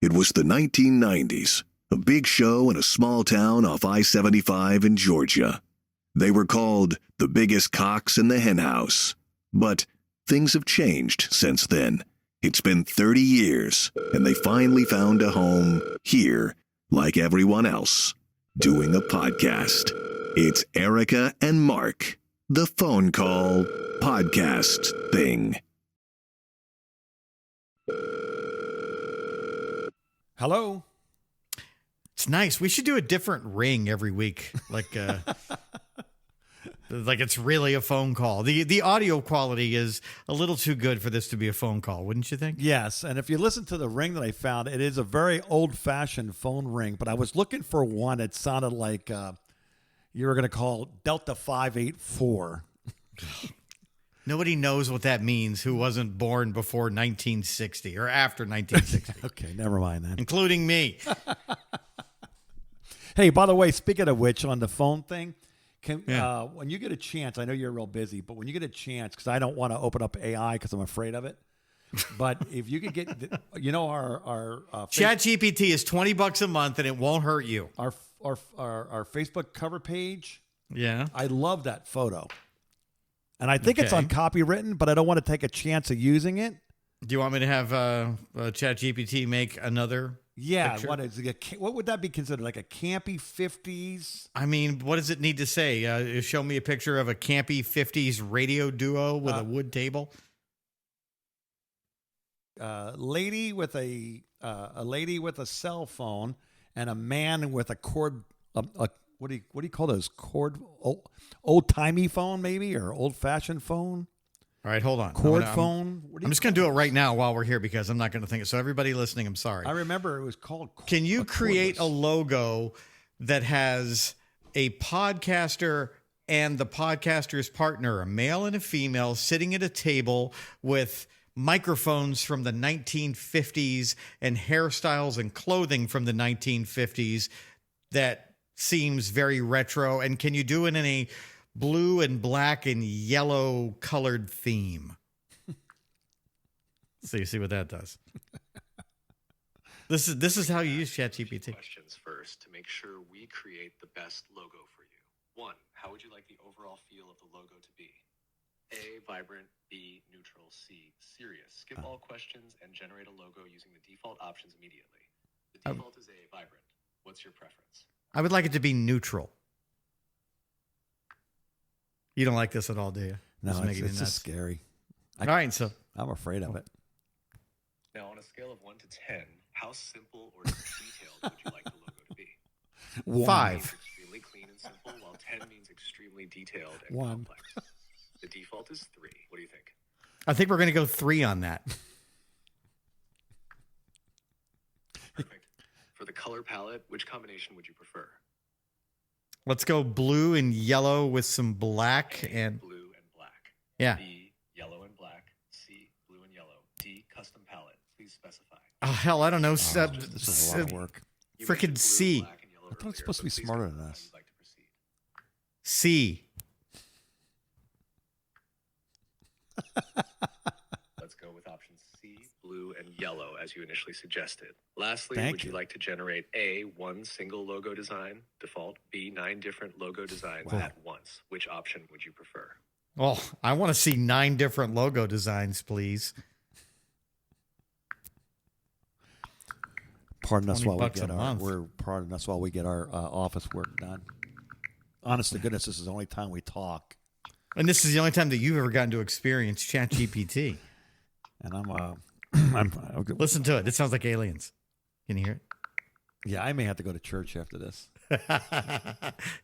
It was the 1990s, a big show in a small town off I-75 in Georgia. They were called the biggest cocks in the henhouse. But things have changed since then. It's been 30 years, and they finally found a home here, like everyone else, doing a podcast. It's Erica and Mark, the phone call podcast thing. Hello. It's nice. We should do a different ring every week, like it's really a phone call. The audio quality is a little too good for this to be a phone call, wouldn't you think? Yes, and if you listen to the ring that I found, it is a very old-fashioned phone ring, but I was looking for one that sounded like you were going to call Delta 584. Nobody knows what that means who wasn't born before 1960 or after 1960. Okay, never mind that. Including me. Hey, by the way, speaking of which, on the phone thing, when you get a chance, I know you're real busy, but when you get a chance, because I don't want to open up AI because I'm afraid of it, but if you could get, our ChatGPT is $20 a month and it won't hurt you. Our Facebook cover page. Yeah. I love that photo. And I think it's uncopywritten, but I don't want to take a chance of using it. Do you want me to have ChatGPT make another picture? What would that be considered? Like a campy 50s? I mean, what does it need to say? Show me a picture of a campy 50s radio duo with a wood table. Lady with a lady with a cell phone and a man with a cord. What do you call those? Old timey phone, maybe, or old fashioned phone. All right, hold on. Cord phone. I'm just going to do it right now while we're here because I'm not going to think it. So everybody listening, I'm sorry. I remember it was called. Can you create a logo that has a podcaster and the podcaster's partner, a male and a female, sitting at a table with microphones from the 1950s and hairstyles and clothing from the 1950s that seems very retro? And can you do it in a blue and black and yellow colored theme? So you see what that does. This is how you use ChatGPT. Questions first to make sure we create the best logo for you. 1, how would you like the overall feel of the logo to be? A, vibrant. B, neutral. C, serious. Skip all questions and generate a logo using the default options immediately. The default is A, vibrant. What's your preference? I would like it to be neutral. You don't like this at all, do you? No, it's just scary. All right, so I'm afraid of it. Now, on a scale of 1 to 10, how simple or detailed would you like the logo to be? 5. Means extremely clean and simple, while 10 means extremely detailed and 1. complex. The default is 3. What do you think? I think we're going to go 3 on that. Perfect. For the color palette, which combination would you prefer? Let's go blue and yellow with some black and blue and black. Yeah. B, yellow and black. C, blue and yellow. D, custom palette. Please specify. Oh hell, I don't know. This is a lot of work. Freaking C. I thought it's supposed to be smarter than us. Like to proceed. C. Let's go with options C, blue, and yellow as you initially suggested. Lastly, Thank would you like to generate A, 1 single logo design, default, B, 9 different logo designs at once? Which option would you prefer? Well, I want to see 9 different logo designs, please. Pardon us while we $20 get a our month. pardon us while we get our office work done. Honest to goodness, this is the only time we talk. And this is the only time that you've ever gotten to experience ChatGPT. And I'm Listen to it. It sounds like aliens. Can you hear it? Yeah, I may have to go to church after this.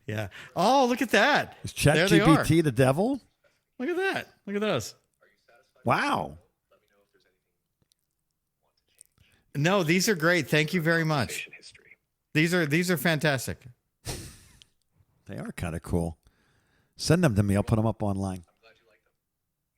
Yeah. Oh, look at that. Is There they are. ChatGPT the devil? Look at that. Look at those. Wow. No, these are great. Thank you very much. History. These are fantastic. They are kind of cool. Send them to me. I'll put them up online. I'm glad you like them.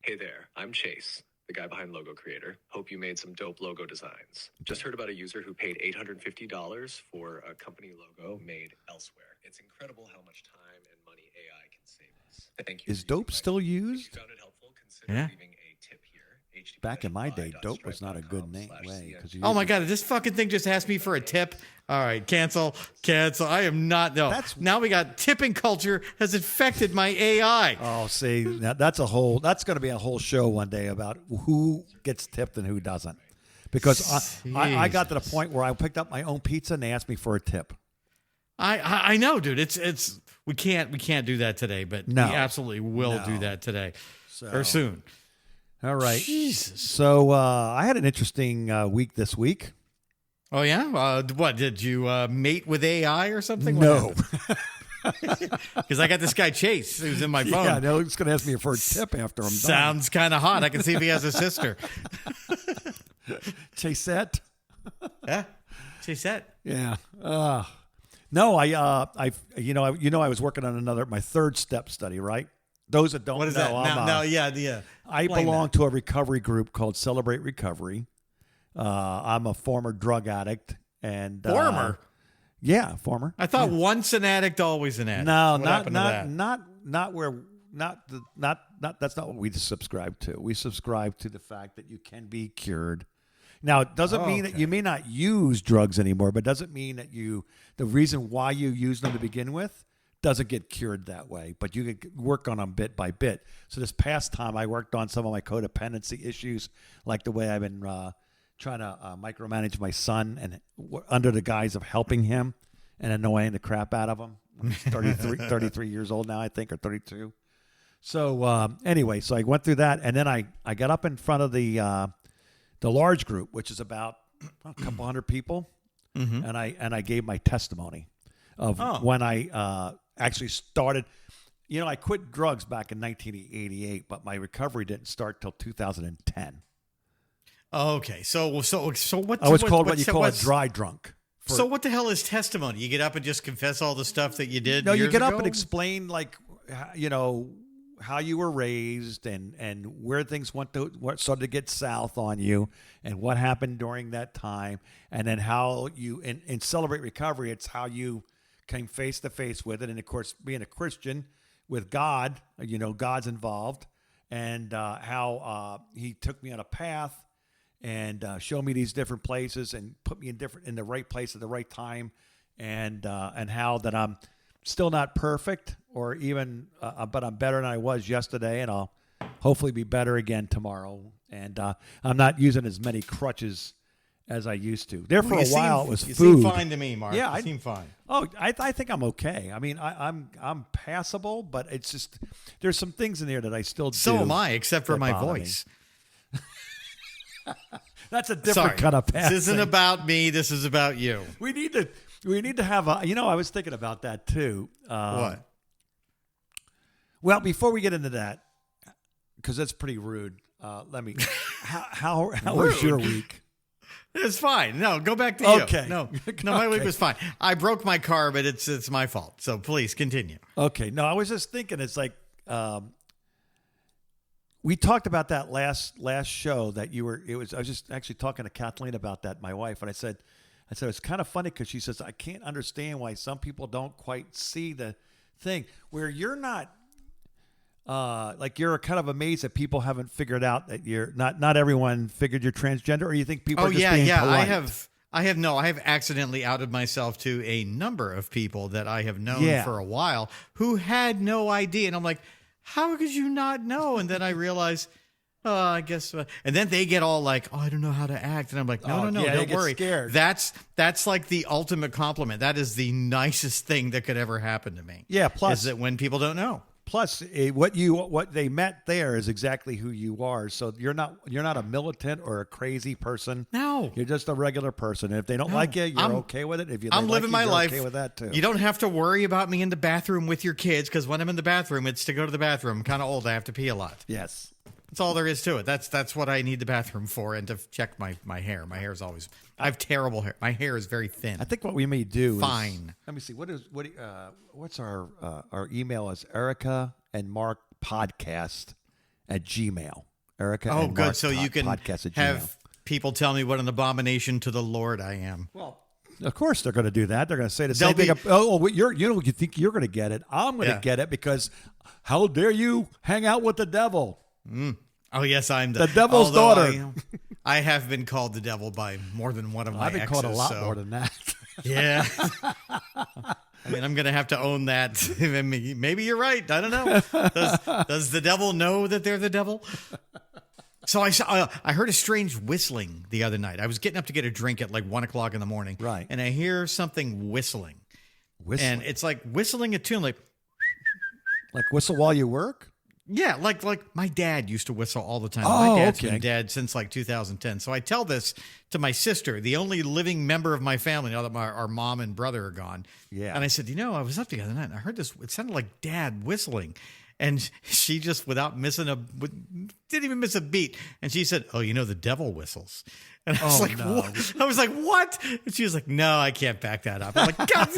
Hey there, I'm Chase, the guy behind Logo Creator. Hope you made some dope logo designs. Just heard about a user who paid $850 for a company logo made elsewhere. It's incredible how much time and money AI can save us. Thank you. Is dope still If used? you found it helpful, consider Yeah. leaving a tip here. back in my day, dope was not a good way. Oh my God, this fucking thing just asked me for a tip. All right, cancel. I am not, no. Now we got tipping culture has infected my AI. Oh, see, that's going to be a whole show one day about who gets tipped and who doesn't. Because I got to the point where I picked up my own pizza and they asked me for a tip. I know, dude. It's we can't do that today, but we absolutely will do that today or soon. All right. Jesus. So I had an interesting week this week. Oh yeah. What did you mate with AI or something? No. Because I got this guy Chase who's in my phone. Yeah, no, he's going to ask me for a tip after I'm done. Sounds kind of hot. I can see if he has a sister. Chasette. Yeah. Chasette. Yeah. No, I was working on my third step study, right? Those that don't What is know, that? Yeah. I belong to a recovery group called Celebrate Recovery. I'm a former drug addict and former. Yeah, former. I thought once an addict, always an addict. No, what that's not what we subscribe to. We subscribe to the fact that you can be cured. Now, it doesn't mean that you may not use drugs anymore, but it doesn't mean that the reason why you use them to begin with doesn't get cured that way, but you can work on them bit by bit. So this past time, I worked on some of my codependency issues, like the way I've been trying to micromanage my son and under the guise of helping him and annoying the crap out of him. He's 33 years old now, I think, or 32. So anyway, so I went through that, and then I got up in front of the large group, which is about a couple hundred people, and I gave my testimony of when I actually started. You know, I quit drugs back in 1988, but my recovery didn't start till 2010. Okay, so what? I was called what you call a dry drunk. So what the hell is testimony? You get up and just confess all the stuff that you did? No, you get ago? up and explain, like, you know, how you were raised and where things what started to get south on you and what happened during that time, and then how you in Celebrate Recovery, it's how you came face to face with it, and of course being a Christian with God, you know, God's involved, and how he took me on a path and showed me these different places and put me in the right place at the right time, and how that I'm still not perfect, or even, but I'm better than I was yesterday, and I'll hopefully be better again tomorrow. And I'm not using as many crutches as I used to. There for a while, it was food. You seem fine to me, Mark. Yeah, you seem fine. Oh, I think I'm okay. I mean, I'm passable, but it's just there's some things in there that I still do. So am I, except for my voice. That's a different kind of passing. This isn't about me. This is about you. We need to have a. You know, I was thinking about that too. What? Well, before we get into that, because that's pretty rude. Let me. How was your week? It's fine. No, go back to you. Okay. No, my week was fine. I broke my car, but it's my fault. So please continue. Okay. No, I was just thinking. It's like we talked about that last show that you were. I was just actually talking to Kathleen about that, my wife, and I said it's kind of funny because she says I can't understand why some people don't quite see the thing where you're not. Like you're kind of amazed that people haven't figured out that you're not everyone figured you're transgender, or you think people are just being polite? I have accidentally outed myself to a number of people that I have known for a while who had no idea. And I'm like, how could you not know? And then I realize, I guess, and then they get all like, oh, I don't know how to act. And I'm like, no, don't worry. Scared. That's like the ultimate compliment. That is the nicest thing that could ever happen to me. Yeah. Plus is that when people don't know. Plus, what they met there is exactly who you are. So you're not a militant or a crazy person. No, you're just a regular person. And if they don't like you, you're okay with it. If you, I'm living my life. Okay with that too. You don't have to worry about me in the bathroom with your kids because when I'm in the bathroom, it's to go to the bathroom. I'm kind of old. I have to pee a lot. Yes, that's all there is to it. That's what I need the bathroom for, and to check my hair. My hair is always. I have terrible hair. My hair is very thin. I think what we may do fine. Let me see. What's our email is Erica and Mark podcast at Gmail. Erica. Oh, and good. Mark So you can have people tell me what an abomination to the Lord I am. Well, of course they're going to do that. They're going to say the same thing. You think you're going to get it? I'm going to get it because how dare you hang out with the devil? Oh yes, I'm The devil's although daughter. I have been called the devil by more than one of my I've been exes. called a lot so- more than that. Yeah. I mean, I'm going to have to own that. Maybe you're right. I don't know. Does the devil know that they're the devil? So I heard a strange whistling the other night. I was getting up to get a drink at like 1 o'clock in the morning. Right. And I hear something whistling. And it's like whistling a tune like, Like whistle while you work? yeah, like my dad used to whistle all the time. Oh, My dad's okay. been dead since like 2010. So I tell this to my sister, the only living member of my family now that our mom and brother are gone. Yeah. And I said, I was up the other night and I heard this. It sounded like Dad whistling. And she just, didn't even miss a beat. And she said, "Oh, the devil whistles." And I was Oh, like, no. "What?" I was like, "What?" And she was like, "No, I can't back that up." I'm like, "God."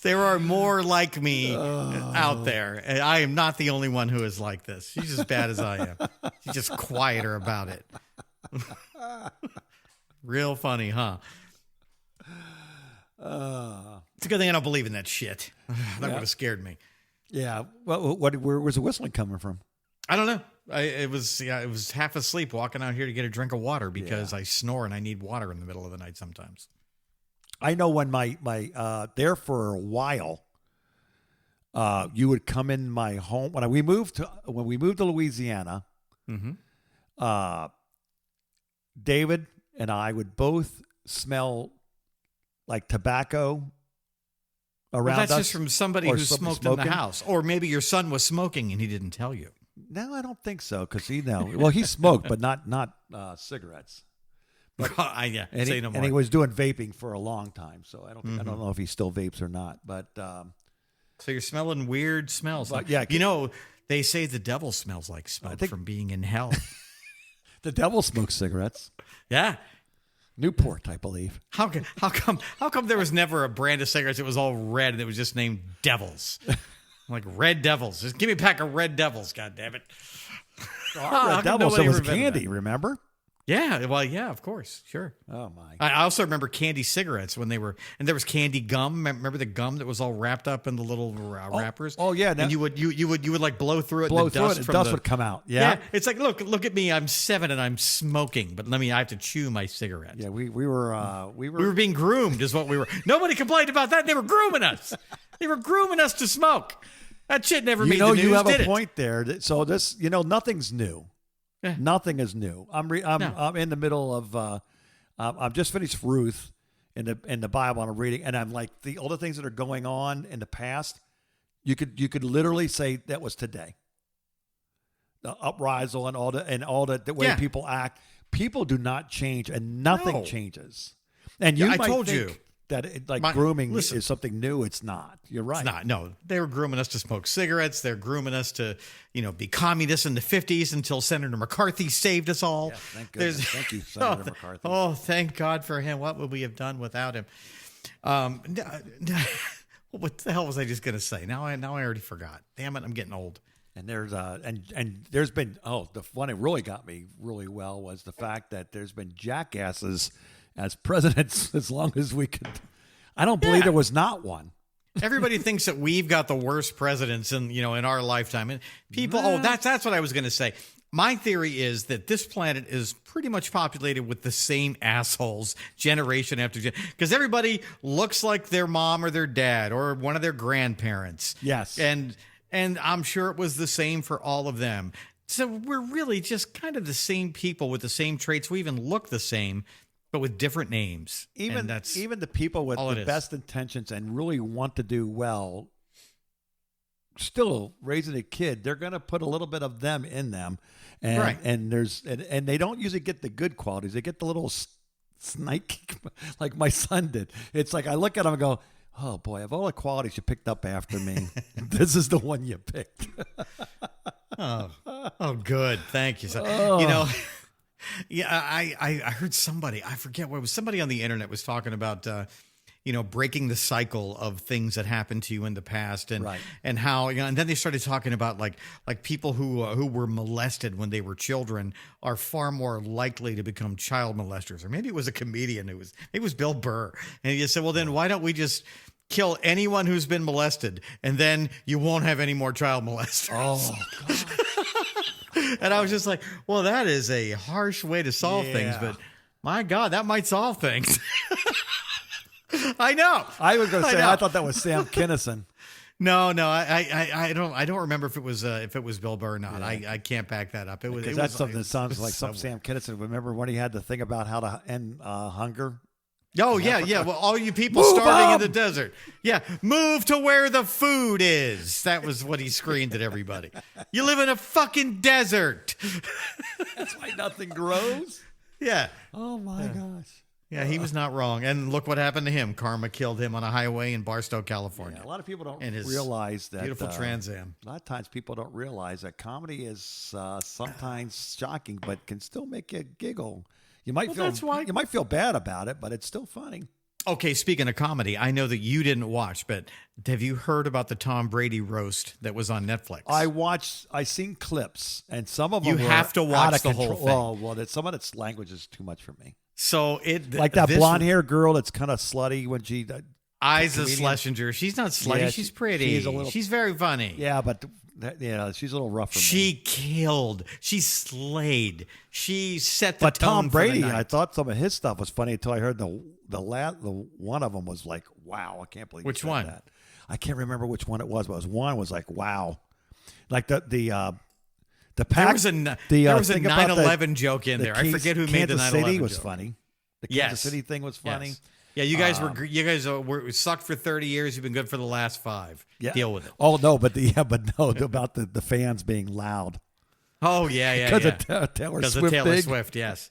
There are more like me out there. And I am not the only one who is like this. She's as bad as I am. She's just quieter about it. Real funny, huh? It's a good thing I don't believe in that shit. That would have scared me. Yeah. Where was the whistling coming from? I don't know. It was half asleep walking out here to get a drink of water because I snore and I need water in the middle of the night sometimes. I know when my there for a while, you would come in my home when we moved to Louisiana. Mm-hmm. David and I would both smell like tobacco around Well, that's us. just from somebody or who somebody smoked in smoking. the house. Or maybe your son was smoking and he didn't tell you. No, I don't think so because he smoked, but not cigarettes. Yeah, And say he, no more. and he was doing vaping for a long time, so I don't Mm-hmm. know if he still vapes or not. But So you're smelling weird smells. But, yeah, they say the devil smells like smoke think- from being in hell. the devil smokes cigarettes. Yeah. Newport, I believe. How come there was never a brand of cigarettes that was all red and it was just named Devils? Like Red Devils. Just give me a pack of Red Devils, God damn it. How Red come Devil, so nobody it was remembered candy. that? Remember? Yeah, well, yeah, of course, sure. Oh my! I also remember candy cigarettes when they were, and there was candy gum. Remember the gum that was all wrapped up in the little wrappers? oh, yeah, and you would like blow through it. Blow and the through dust it, and from dust the, would come out. Yeah, it's like look at me. I'm 7 and I'm smoking, but I have to chew my cigarette. yeah. We were We were being groomed, is what we were. Nobody complained about that. They were grooming us. They were grooming us to smoke. That shit never made the news. You have did a it? point there. So this, nothing's new. Yeah. Nothing is new. I'm in the middle of. I've just finished Ruth in the Bible, and I'm reading, and I'm like all the things that are going on in the past. You could literally say that was today. The uprisal and all the way Yeah. people act. People do not change, and nothing No. changes. And you I might told think you. that Listen. grooming is something new. It's not. You're right. It's not. No, they were grooming us to smoke cigarettes. They're grooming us to, be communists in the 50s until Senator McCarthy saved us all. Yes, thank goodness. Thank you, Senator McCarthy. Oh, thank God for him. What would we have done without him? What the hell was I just going to say? Now I already forgot. Damn it, I'm getting old. And there's there's been the one that really got me really well was the fact that there's been jackasses as presidents as long as we could. I don't believe Yeah. there was not one. Everybody thinks that we've got the worst presidents in our lifetime. And people, that's what I was going to say. My theory is that this planet is pretty much populated with the same assholes generation after generation. Because everybody looks like their mom or their dad or one of their grandparents. Yes. And I'm sure it was the same for all of them. So we're really just kind of the same people with the same traits. We even look the same, but with different names. Even the people with all it the is. best intentions and really want to do well, still raising a kid, they're going to put a little bit of them in them, and Right. and they don't usually get the good qualities. They get the little snake, like my son did. It's like I look at him and go, "Oh boy, of all the qualities you picked up after me, this is the one you picked." Oh, good. Thank you. So, yeah, I heard somebody, I forget what it was, somebody on the internet was talking about, breaking the cycle of things that happened to you in the past and, Right. and how, and then they started talking about like people who were molested when they were children are far more likely to become child molesters. Or maybe it was a comedian maybe it was Bill Burr. And he said, well, then why don't we just kill anyone who's been molested, and then you won't have any more child molesters. Oh, God. And I was just like, well, that is a harsh way to solve things, Yeah. but my God, that might solve things. I know. I was going to say, know. I thought that was Sam Kinison. No, I don't remember if it was Bill Burr or not. I can't back that up. It was. Because It that's was, something it that sounds was like some somewhere. Sam Kinison. Remember when he had the thing about how to end hunger? Oh yeah. Well, all you people Move starving in up! the desert. Yeah, move to where the food is. That was what he screamed at everybody. You live in a fucking desert. That's why nothing grows. Yeah. Oh my gosh. Yeah, he was not wrong. And look what happened to him. Karma killed him on a highway in Barstow, California. Yeah, a lot of people don't And his realize that. Beautiful Trans Am. A lot of times people don't realize that comedy is sometimes shocking, but can still make you giggle. You might that's why- you might feel bad about it, but it's still funny. Okay, speaking of comedy, I know that you didn't watch, but have you heard about the Tom Brady roast that was on Netflix? I seen clips, and some of them You were have to watch out of the whole control. thing. Well, some of its language is too much for me. So Like that blonde hair girl that's kind of slutty when she. Isa comedian. Schlesinger. She's not slutty. Yeah, she's she- pretty. she's a little- She's very funny. Yeah, but she's a little rough for me. She killed. She slayed. She set the But tone Tom for the Brady, night. I thought some of his stuff was funny until I heard the one of them was like, wow, I can't believe you Which said one? that. I can't remember which one it was, but it was one was like, wow, like the pack. There was a the, thing about 9/11 joke in there. I forget who made the Kansas 9/11 City was joke. funny. The Yes. Kansas City thing was funny. Yes. Yeah, you guys were sucked for 30 years. You've been good for the last 5. Yeah. Deal with it. Oh no, but about the fans being loud Oh yeah. because of Taylor Because of Swift. Taylor thing. Swift, yes.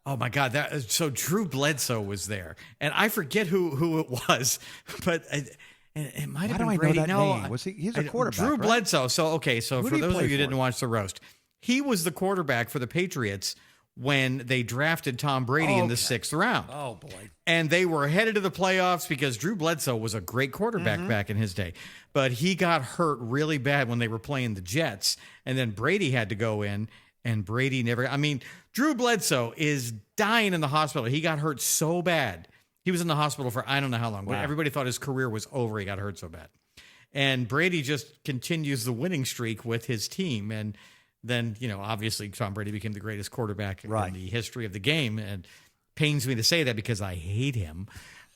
Oh my God! So Drew Bledsoe was there, and I forget who it was, but it might have Why been do I know Brady. that No, name? Was he's a I- quarterback, Drew right? Bledsoe. So Who for did he those of play you who for? didn't watch the roast, he was the quarterback for the Patriots when they drafted Tom Brady in the 6th round. Oh boy. And they were headed to the playoffs because Drew Bledsoe was a great quarterback back in his day. But he got hurt really bad when they were playing the Jets. And then Brady had to go in, and Brady never. I mean, Drew Bledsoe is dying in the hospital. He got hurt so bad. He was in the hospital for I don't know how long, but Wow. everybody thought his career was over. He got hurt so bad. And Brady just continues the winning streak with his team. And then, obviously Tom Brady became the greatest quarterback Right. in the history of the game. And pains me to say that because I hate him,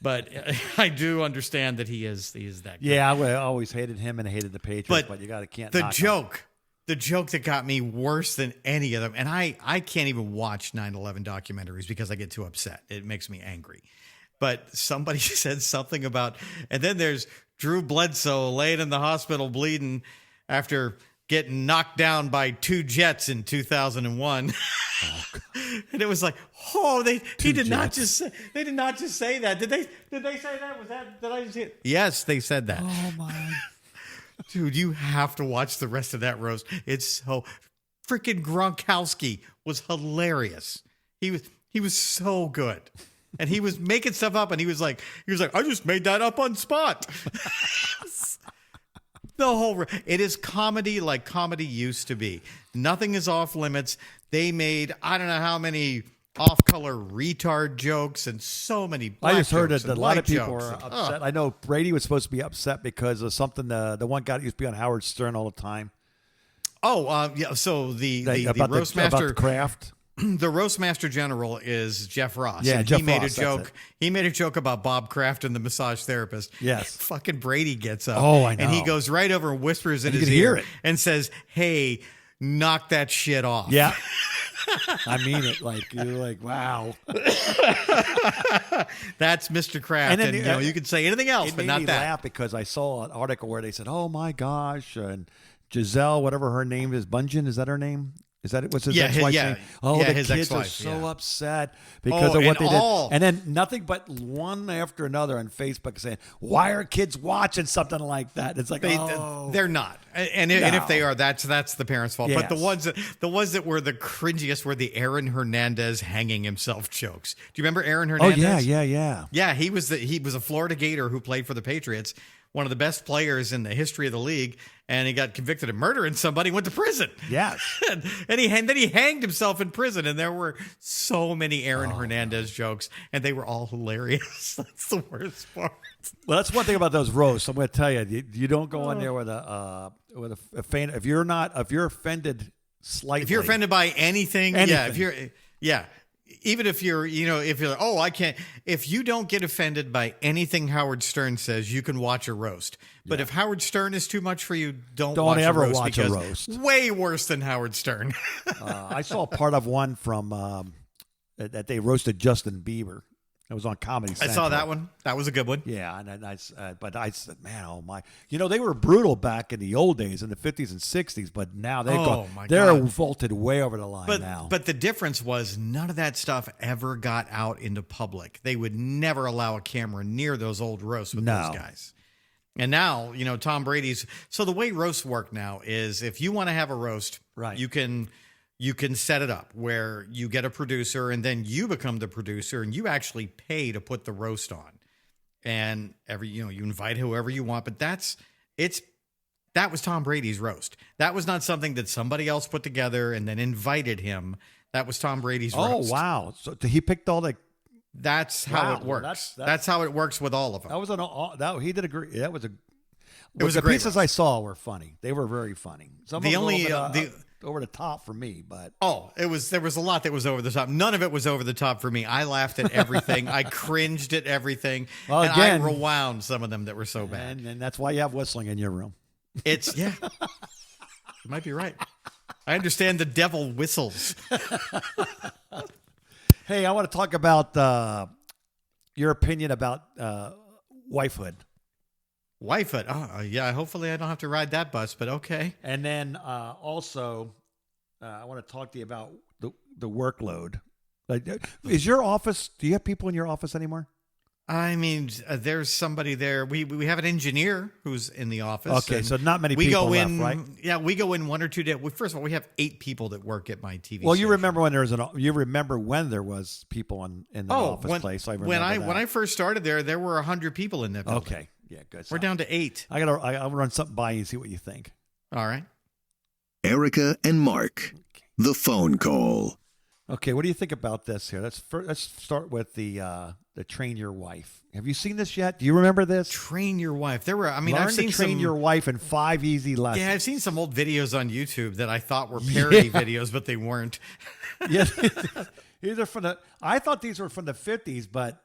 but I do understand that he is that good. Yeah, I always hated him and hated the Patriots, but you can't. The knock the joke that got me worse than any of them, and I can't even watch 9/11 documentaries because I get too upset. It makes me angry. But somebody said something about, and then there's Drew Bledsoe laying in the hospital bleeding after getting knocked down by 2 jets in 2001. And it was like, they did not just say that. Did they say that? Did I just hear? Yes, they said that. Oh my. Dude, you have to watch the rest of that roast. It's so freaking Gronkowski was hilarious. He was so good. And he was making stuff up and he was like, I just made that up on spot. It is comedy like comedy used to be. Nothing is off limits. They made I don't know how many off-color retard jokes and so many black I just heard jokes that a and lot of white people jokes are and- upset. I know Brady was supposed to be upset because of something. The one guy that used to be on Howard Stern all the time. Yeah. So the about roast about master, the craft. the roast master general is Jeff Ross. Yeah, and Jeff he made Ross, a that's joke. it. He made a joke about Bob Kraft and the massage therapist. Yes. Fucking Brady gets up. Oh, I And he know. goes right over and whispers in And you his can hear ear it. and says, "Hey, knock that shit off." Yeah. I mean it. Like you're like, wow. That's Mr. Kraft. And, then, you can say anything else, It but made not me that. laugh because I saw an article where they said, "Oh my gosh," and Giselle, whatever her name is, Bungin, is that her name? Is that it? What's his Yeah, ex-wife's yeah. name? Oh, Yeah, the his kids are ex-wife, so yeah. upset because of Oh, what they and did. all- And then nothing but one after another on Facebook saying, "Why are kids watching something like that?" It's like, They're not, and if they are, that's the parents' fault. But the Yes. ones that were the cringiest were the Aaron Hernandez hanging himself jokes. Do you remember Aaron oh Hernandez? yeah. Yeah, he was a Florida Gator who played for the Patriots. one of the best players in the history of the league, and he got convicted of murdering somebody, went to prison. Yes. and then he hanged himself in prison, and there were so many Aaron Hernandez jokes, and they were all hilarious. That's the worst part. Well, that's one thing about those roasts. I'm going to tell you, you don't go in there with a faint. If you're offended slightly, If you're offended by anything, even if you're, if you're, I can't, if you don't get offended by anything Howard Stern says, you can watch a roast. But if Howard Stern is too much for you, don't ever watch a because roast. Way worse than Howard Stern. I saw part of one from that they roasted Justin Bieber. It was on Comedy I Central. saw that one. That was a good one. Yeah, but I said, man, oh my! They were brutal back in the old days, in the 50s and 60s, but now they're vaulted way over the line now. But the difference was none of that stuff ever got out into public. They would never allow a camera near those old roasts with those guys. And now, Tom Brady's. So the way roasts work now is if you want to have a roast, right, you can set it up where you get a producer and then you become the producer and you actually pay to put the roast on. And you invite whoever you want, but that was Tom Brady's roast. That was not something that somebody else put together and then invited him. That was Tom Brady's roast. Oh, wow. So he picked all the. That's how it works. That's how it works with all of them. He did agree. That was a. It was the a great pieces roast. I saw were funny. They were very funny. Some of them were over the top for me, but there was a lot that was over the top. None of it was over the top for me. I laughed at everything. I cringed at everything. Well, and again, I rewound some of them that were so bad. And that's why you have whistling in your room. It's you might be right. I understand the devil whistles. Hey, I want to talk about your opinion about wifehood. Wifehood. Oh, yeah. Hopefully I don't have to ride that bus, but okay. And then also, I want to talk to you about the workload. Like, is your office, do you have people in your office anymore? I mean, there's somebody there. We have an engineer who's in the office. Okay, so not many people left, right? Yeah, we go in 1 or 2 days. First of all, we have 8 people that work at my TV. Well, you station. remember when there was people in the office place. When I first started there were 100 people in that building. Okay, yeah, good. We're down to 8. I'll run something by you and see what you think. All right. Erica and Mark, the phone call. Okay, what do you think about this here? Let's start with the train your wife. Have you seen this yet? Do you remember this? Train your wife. I've seen train your wife in 5 easy lessons. Yeah, I've seen some old videos on YouTube that I thought were parody videos, but they weren't. Yeah, I thought these were from the 50s, but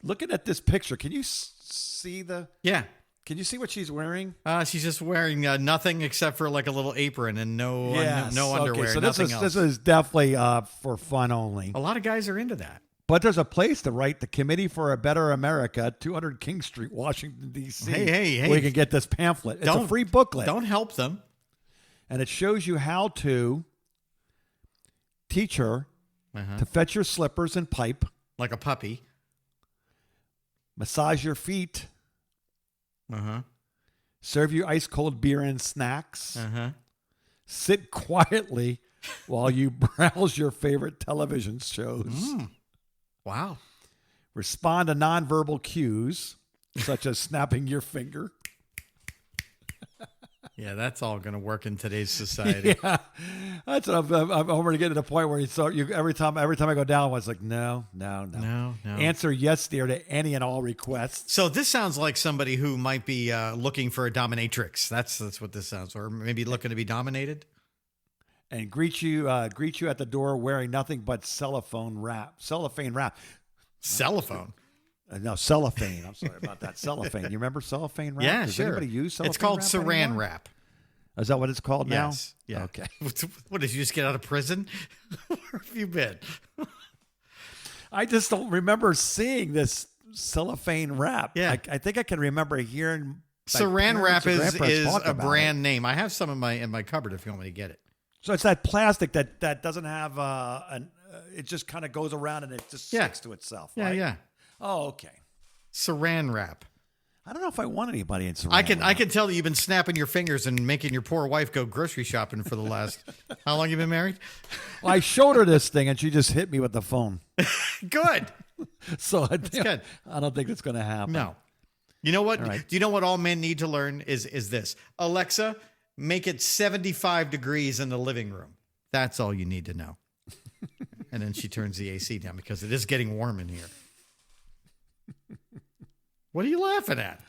looking at this picture, can you see the? Yeah. Can you see what she's wearing? She's just wearing nothing except for like a little apron and no underwear. Okay, so nothing this else. is definitely for fun only. A lot of guys are into that. But there's a place to write, the Committee for a Better America, 200 King Street, Washington, D.C. Hey. Where you can get this pamphlet. It's a free booklet. Don't help them. And it shows you how to teach her to fetch your slippers and pipe. Like a puppy. Massage your feet. Uh-huh. Serve you ice cold beer and snacks. Uh-huh. Sit quietly while you browse your favorite television shows. Wow. Respond to nonverbal cues, such as snapping your finger. Yeah, that's all going to work in today's society. Yeah, that's what I'm already getting to the point where every time I go down, it's like no. Answer yes, dear, to any and all requests. So this sounds like somebody who might be looking for a dominatrix. That's what this sounds, or maybe looking to be dominated. And greet you at the door wearing nothing but cellophane wrap. Cellophane. No, cellophane. I'm sorry about that. Cellophane. You remember cellophane wrap? Yeah, Does sure. anybody use cellophane It's called wrap saran anymore? wrap. Is that what it's called now? Yes. Yeah. Okay. What, did you just get out of prison? Where have you been? I just don't remember seeing this cellophane wrap. Yeah. I think I can remember hearing. my Saran wrap parents or grandparents is talk a about brand it. name. I have some in my cupboard if you want me to get it. So it's that plastic that doesn't have it just kind of goes around and it just sticks to itself. Yeah, right? yeah. Oh, okay. Saran wrap. I don't know if I want anybody in saran I can wrap. tell that you've been snapping your fingers and making your poor wife go grocery shopping for the last how long you been married? Well, I showed her this thing and she just hit me with the phone. Good. So good. I don't think it's going to happen. No. You know what? All right. Do you know what all men need to learn is this? Alexa, make it 75 degrees in the living room. That's all you need to know. And then she turns the AC down because it is getting warm in here. What are you laughing at?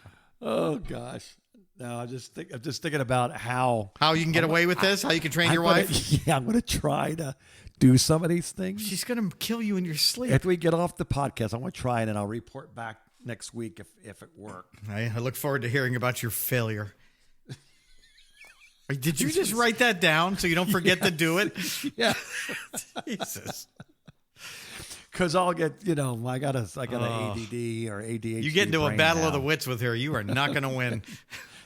Oh gosh. No, I'm just thinking about how How you can get away with this? How you can train your wife? Yeah, I'm gonna try to do some of these things. She's going to kill you in your sleep. After we get off the podcast, I'm gonna try it and I'll report back next week if it worked. I look forward to hearing about your failure. Did you just write that down so you don't forget to do it? Yeah. Jesus. Because I'll get, I got an ADD or ADHD. You get into a brain battle now. of the wits with her, you are not going to win.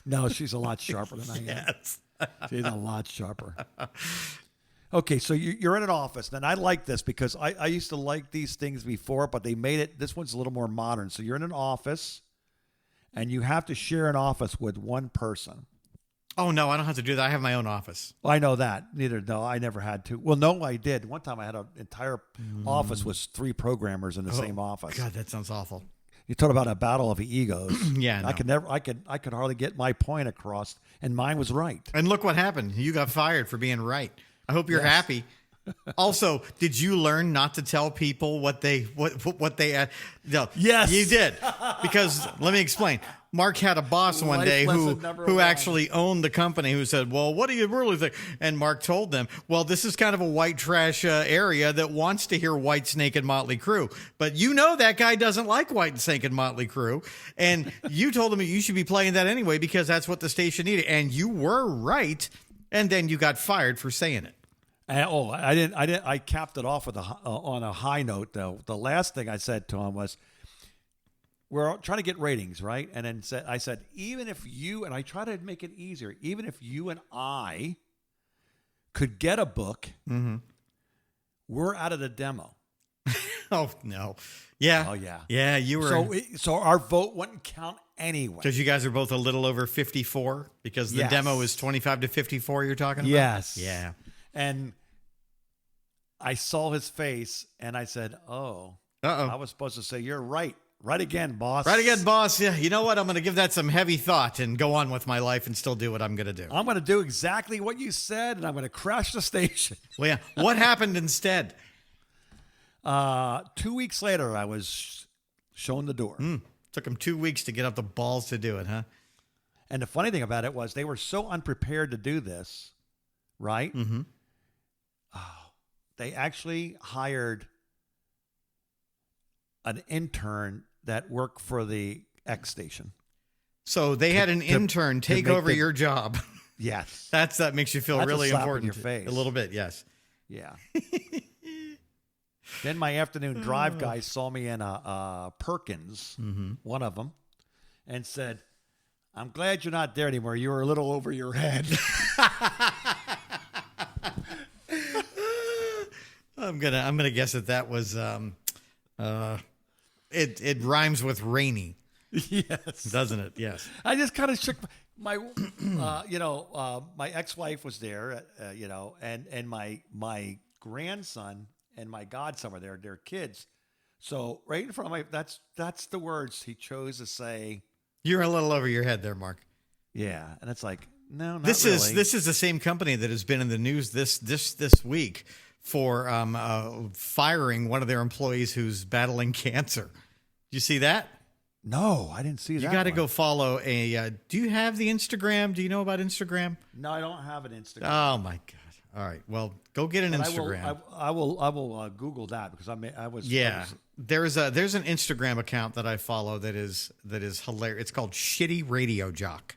No, she's a lot sharper than I am. Yes. She's a lot sharper. Okay, so you're in an office. And I like this because I used to like these things before, but they made it, this one's a little more modern. So you're in an office and you have to share an office with one person. Oh, no, I don't have to do that. I have my own office. Well, I know that. No, I never had to. Well, no, I did. One time I had an entire office with 3 programmers in the same office. God, that sounds awful. You talk about a battle of the egos. Yeah, I could hardly get my point across, and mine was right. And look what happened. You got fired for being right. I hope you're Yes. happy. Also, did you learn not to tell people what they no, Yes. you did. Because let me explain. Mark had a boss one Life day lesson number who one. actually owned the company who said, well, what do you really think? And Mark told them, well, this is kind of a white trash area that wants to hear White Snake and Motley Crue. But that guy doesn't like White Snake and Motley Crue. And you told him you should be playing that anyway because that's what the station needed. And you were right. And then you got fired for saying it. I didn't. I capped it off with on a high note, though. The last thing I said to him was, we're trying to get ratings, right? And then I said, even if you, and I try to make it easier, even if you and I could get a book, we're out of the demo. Oh, no. Yeah. Oh, yeah. Yeah, you were. So our vote wouldn't count anyway. Because you guys are both a little over 54 because the Yes. demo is 25 to 54 you're talking about? Yes. Yeah. And I saw his face and I said, oh, Uh-oh. I was supposed to say, you're right. Right again, boss. Right again, boss. Yeah, you know what? I'm going to give that some heavy thought and go on with my life and still do what I'm going to do. I'm going to do exactly what you said, and I'm going to crash the station. Well, yeah. What happened instead? 2 weeks later, I was shown the door. Took him 2 weeks to get up the balls to do it, huh? And the funny thing about it was they were so unprepared to do this, right? Mm-hmm. They actually hired an intern that worked for the X station. So they had an intern take make over the- your job. Yes. That makes you feel That's a really slap in important. your face. A little bit, yes. Yeah. Then my afternoon drive guy saw me in a Perkins, one of them, and said, I'm glad you're not there anymore. You were a little over your head. I'm gonna guess that was it rhymes with rainy, Yes. doesn't it? Yes. I just kind of shook my, my ex-wife was there, and my grandson and my godson were there, their kids. So right in front of that's the words he chose to say. You're a little over your head there, Mark. Yeah. And it's like, no, not This really. is the same company that has been in the news this week for firing one of their employees who's battling cancer. You see that? No, I didn't see that. You got to one. go follow a. Do you have the Instagram? Do you know about Instagram? No, I don't have an Instagram. Oh my God! All right, well, go get an But Instagram. I will Google that because I was Yeah, there's an Instagram account that I follow that is hilarious. It's called Shitty Radio Jock,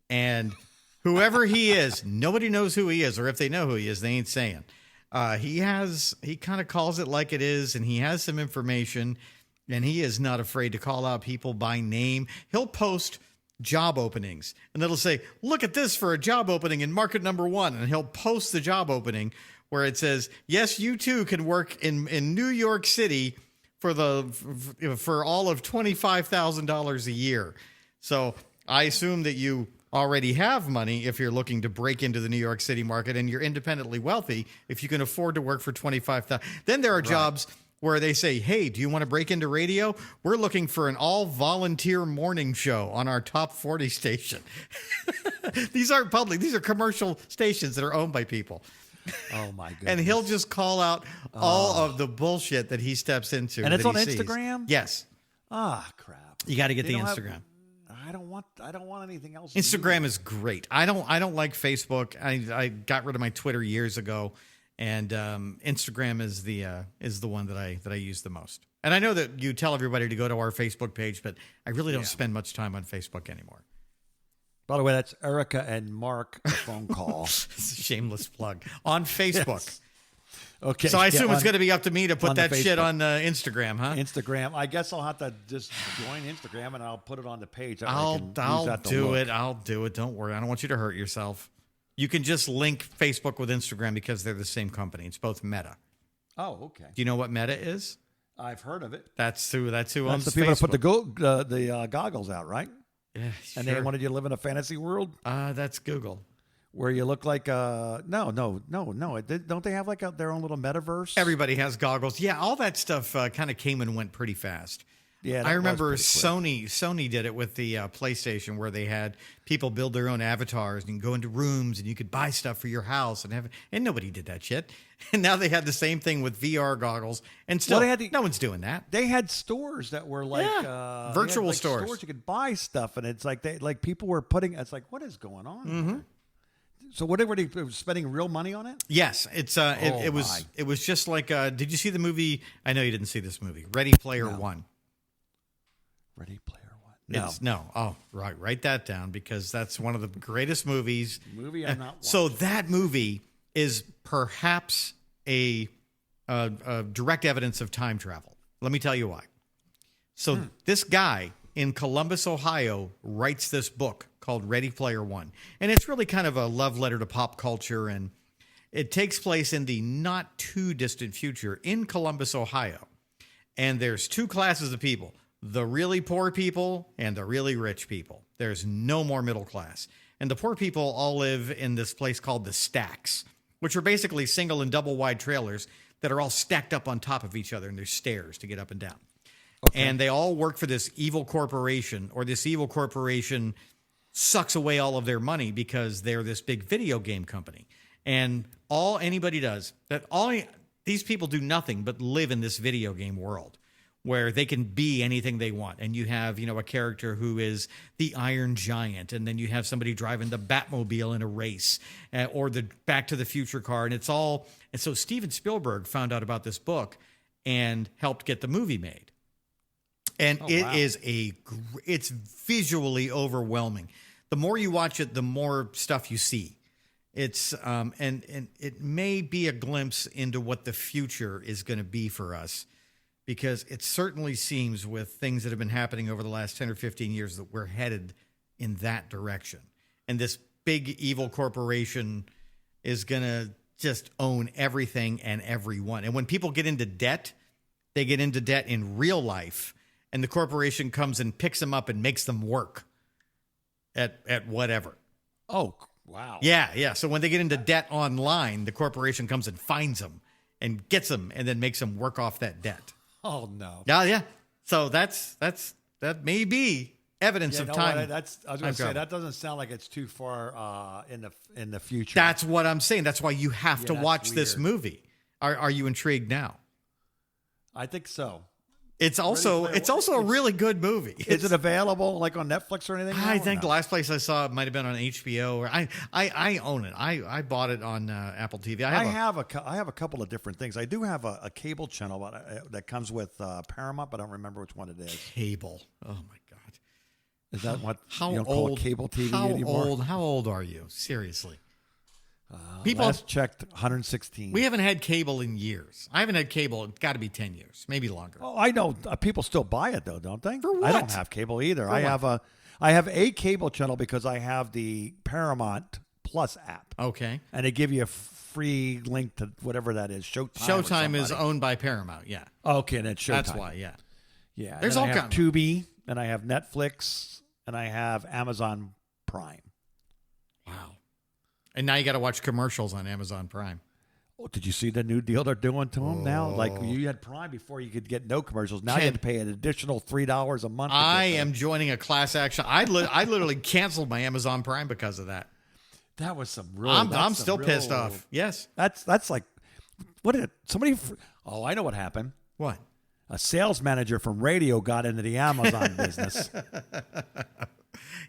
and whoever he is, nobody knows who he is, or if they know who he is, they ain't saying. He kind of calls it like it is, and he has some information, and he is not afraid to call out people by name. He'll post job openings, and it'll say, look at this for a job opening in market number 1. And he'll post the job opening where it says, yes, you too can work in New York City for all of $25,000 a year. So I assume that you already have money if you're looking to break into the New York City market, and you're independently wealthy if you can afford to work for $25,000. Then there are jobs where they say, hey, do you want to break into radio? We're looking for an all-volunteer morning show on our top 40 station. These aren't public. These are commercial stations that are owned by people. Oh, my goodness. And he'll just call out all of the bullshit that he steps into. And it's that on he sees. Instagram? Yes. Ah, crap. You got to get They the don't have- Instagram. I don't want anything else. Instagram is great. I don't like Facebook. I got rid of my Twitter years ago, and Instagram is the one that I use the most. And I know that you tell everybody to go to our Facebook page, but I really don't spend much time on Facebook anymore. By the way, that's Erica and Mark, a phone call. It's a shameless plug on Facebook. Yes. Okay. So I assume yeah, it's going to be up to me to put on the that shit Facebook. on Instagram, huh? Instagram. I guess I'll have to just join Instagram and I'll put it on the page. That way I I'll can use do that to look. it. I'll do it. Don't worry. I don't want you to hurt yourself. You can just link Facebook with Instagram because they're the same company. It's both Meta. Oh, okay. Do you know what Meta is? I've heard of it. That's who That's owns the people Facebook. that put the goggles out, right? Yeah, And sure. they wanted you to live in a fantasy world That's Google. where you look like no. Don't they have like their own little metaverse? Everybody has goggles. Yeah, all that stuff kind of came and went pretty fast. Yeah, that I was remember pretty quick. Sony did it with the PlayStation, where they had people build their own avatars and you can go into rooms and you could buy stuff for your house and nobody did that shit. And now they had the same thing with VR goggles, and still they had the- no one's doing that. They had stores that were like Yeah. they had, Virtual like, stores. You could buy stuff, and it's like people were putting. It's like, what is going on? Mm-hmm. So what were they spending real money on it? Yes, it's my. it was just like did you see the movie? I know you didn't see this movie, Ready Player One. Ready Player One. No, No. Oh, right. Write that down because that's one of the greatest movies. movie I'm not. So that movie is perhaps a direct evidence of time travel. Let me tell you why. So this guy in Columbus, Ohio, writes this book called Ready Player One. And it's really kind of a love letter to pop culture. And it takes place in the not too distant future in Columbus, Ohio. And there's two classes of people, the really poor people and the really rich people. There's no more middle class. And the poor people all live in this place called the Stacks, which are basically single and double wide trailers that are all stacked up on top of each other, and there's stairs to get up and down. And they all work for this evil corporation, or this evil corporation sucks away all of their money because they're this big video game company. And all anybody does, these people do nothing but live in this video game world where they can be anything they want. And you have, a character who is the Iron Giant, and then you have somebody driving the Batmobile in a race, or the Back to the Future car. And so Steven Spielberg found out about this book and helped get the movie made. And it's visually overwhelming. The more you watch it, the more stuff you see. It's and it may be a glimpse into what the future is going to be for us, because it certainly seems with things that have been happening over the last 10 or 15 years that we're headed in that direction. And this big evil corporation is going to just own everything and everyone. And when people get into debt, they get into debt in real life, and the corporation comes and picks them up and makes them work at whatever. Oh, wow. Yeah. So when they get into debt online, the corporation comes and finds them and gets them and then makes them work off that debt. Oh no. Yeah. So that may be evidence of No, time. I was going time to say travel. that doesn't sound like it's too far in the future. That's what I'm saying. That's why you have to that's watch this weird. movie. Are you intrigued now? I think so. It's also a really good movie. Is it available like on Netflix or anything? I now, or think the no? last place I saw it might have been on HBO, or I own it. I bought it on Apple TV. I have a couple of different things. I do have a cable channel that comes with Paramount, but I don't remember which one it is. cable. Oh my god! Is that what How you don't old? call it cable TV how anymore? old? How old are you? Seriously, people. Last checked, 116. We haven't had cable in years. I haven't had cable. It's got to be 10 years, maybe longer. Oh, I know people still buy it though, don't they? For I don't what? have cable either. For I what? have a cable channel because I have the Paramount Plus app, Okay. and they give you a free link to whatever that is. Showtime is somebody. owned by Paramount. Yeah, Okay, and it's Showtime. that's why. Yeah. Yeah, There's and all I have kinds. Tubi, and I have Netflix, and I have Amazon Prime. Wow. And now you got to watch commercials on Amazon Prime. Oh, did you see the new deal they're doing to them now? Like you had Prime before, you could get no commercials. Now you have to pay an additional $3 a month. I am joining a class action. I literally canceled my Amazon Prime because of that. That was some real. I'm still pissed off. Yes. That's like, what did somebody? Oh, I know what happened. What? A sales manager from radio got into the Amazon business.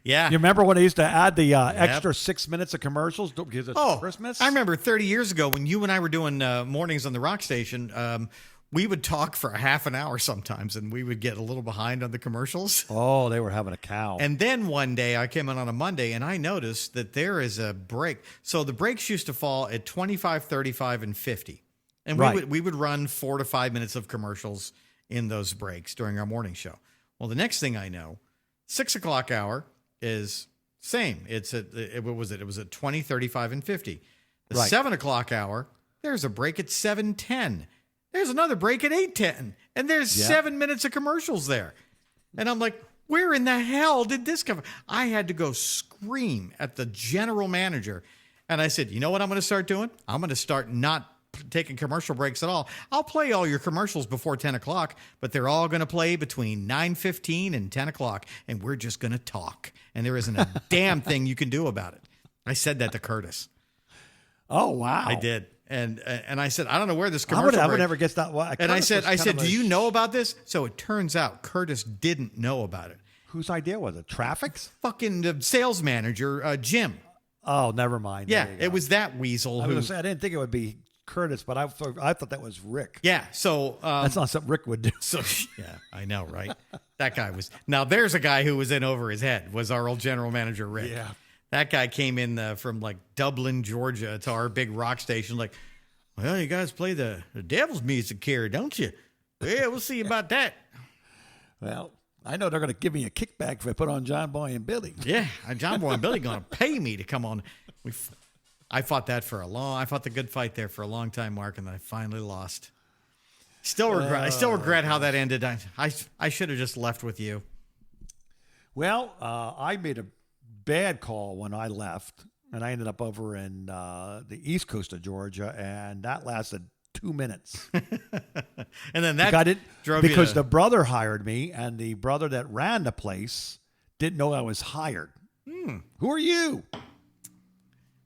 Yeah. You remember when they used to add the extra 6 minutes of commercials because it's Christmas? I remember 30 years ago when you and I were doing mornings on the rock station. We would talk for a half an hour sometimes, and we would get a little behind on the commercials. Oh, they were having a cow. And then one day I came in on a Monday, and I noticed that there is a break. So the breaks used to fall at 25, 35, and 50. And we would run 4 to 5 minutes of commercials in those breaks during our morning show. Well, the next thing I know, 6 o'clock hour is same. It's at what was it? It was at 20, 35, and 50. The 7 o'clock hour, there's a break at 7:10. There's another break at 8:10. And there's 7 minutes of commercials there. And I'm like, where in the hell did this come from? I had to go scream at the general manager. And I said, you know what I'm going to start doing? I'm going to start not taking commercial breaks at all. I'll play all your commercials before 10 o'clock, but they're all going to play between 9:15 and 10 o'clock, and we're just going to talk. And there isn't a damn thing you can do about it. I said that to Curtis. Oh, wow. I did. And I said, I don't know where this commercial I would never guess that. Well, and I said, do you know about this? So it turns out Curtis didn't know about it. Whose idea was it? Traffic's? Fucking the sales manager, Jim. Oh, never mind. Yeah, it was that weasel. I didn't think it would be Curtis, but I thought that was Rick. Yeah, so that's not something Rick would do. So yeah, I know, right? That guy was. Now there's a guy who was in over his head. Was our old general manager Rick? Yeah, that guy came in from like Dublin, Georgia, to our big rock station. Like, well, you guys play the devil's music here, don't you? Yeah, we'll see about that. Well, I know they're going to give me a kickback if I put on John Boy and Billy. Yeah, John Boy and Billy going to pay me to come on. I fought that I fought the good fight there for a long time, Mark, and then I finally lost. I still regret how that ended. I should have just left with you. Well, I made a bad call when I left, and I ended up over in the east coast of Georgia, and that lasted 2 minutes. And then that drove you because the brother hired me, and the brother that ran the place didn't know I was hired. Who are you?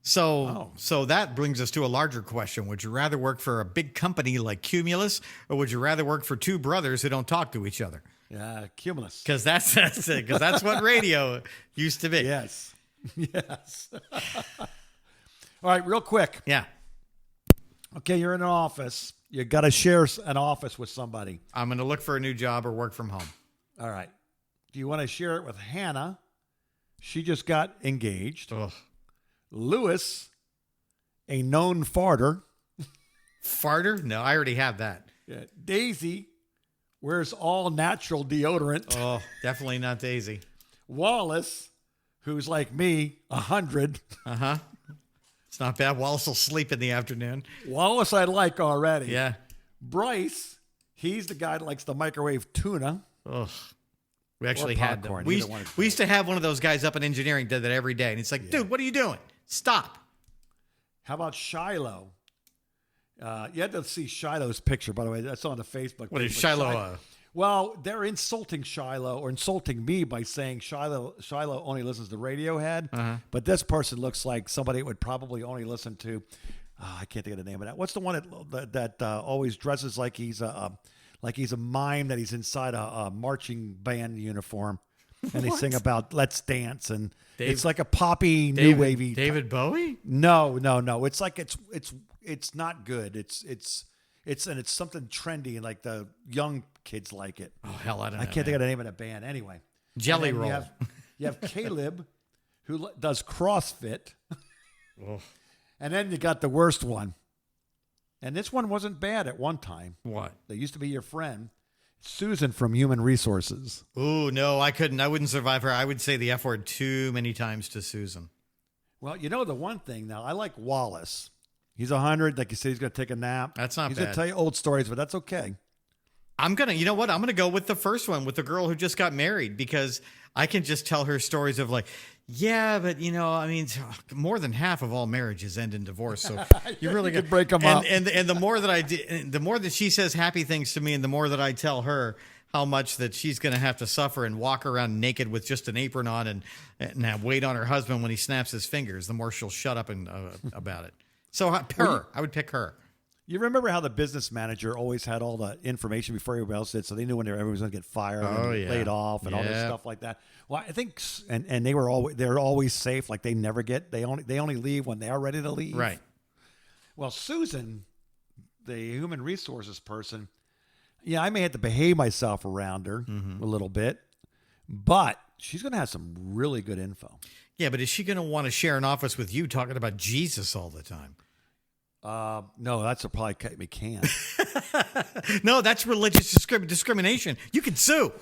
So that brings us to a larger question. Would you rather work for a big company like Cumulus, or would you rather work for two brothers who don't talk to each other? Yeah, Cumulus. Because that's it. Because that's what radio used to be. Yes. Yes. All right, real quick. Yeah. Okay, you're in an office. You got to share an office with somebody. I'm going to look for a new job or work from home. All right. Do you want to share it with Hannah? She just got engaged. Ugh. Lewis, a known farter. Farter? No, I already have that. Yeah. Daisy wears all natural deodorant. Oh, definitely not Daisy. Wallace, who's like me, 100. Uh-huh. It's not bad. Wallace will sleep in the afternoon. Wallace I like already. Yeah. Bryce, he's the guy that likes the microwave tuna. Ugh. We actually had them. We used to have one of those guys up in engineering did that every day. And it's like, dude, what are you doing? Stop. How about Shiloh? You had to see Shiloh's picture, by the way. That's on the Facebook. What is Shiloh? Well, they're insulting Shiloh or insulting me by saying Shiloh only listens to Radiohead. But this person looks like somebody that would probably only listen to, I can't think of the name of that. What's the one that always dresses like he's a mime, that he's inside a marching band uniform, and they sing about "Let's Dance," and it's like a poppy new wavy. David Bowie? No. It's like it's not good. It's something trendy, and like the young kids like it. Oh hell, I don't know. I can't think of the name of the band. Anyway, Jelly Roll. You have Caleb, who does CrossFit, and then you got the worst one. And this one wasn't bad at one time. What? They used to be your friend. Susan from Human Resources. Ooh, no, I couldn't. I wouldn't survive her. I would say the F word too many times to Susan. Well, you know the one thing now, I like Wallace. He's 100. Like you said, he's going to take a nap. That's not He's bad. going to tell you old stories, but that's okay. You know what? I'm going to go with the first one, with the girl who just got married, because I can just tell her stories of like, Yeah, but I mean, more than half of all marriages end in divorce. So you really could got break 'em up. And the more that the more that she says happy things to me, and the more that I tell her how much that she's going to have to suffer and walk around naked with just an apron on and have wait on her husband when he snaps his fingers, the more she'll shut up and about it. So I would pick her. You remember how the business manager always had all the information before everybody else did, so they knew when everyone was going to get fired and laid off and all this stuff like that. Well, I think, and they're always safe. Like they only leave when they are ready to leave. Right. Well, Susan, the human resources person, I may have to behave myself around her a little bit, but she's going to have some really good info. Yeah, but is she going to want to share an office with you talking about Jesus all the time? No, that's a probably cut me can. No, that's religious discrimination. You can sue.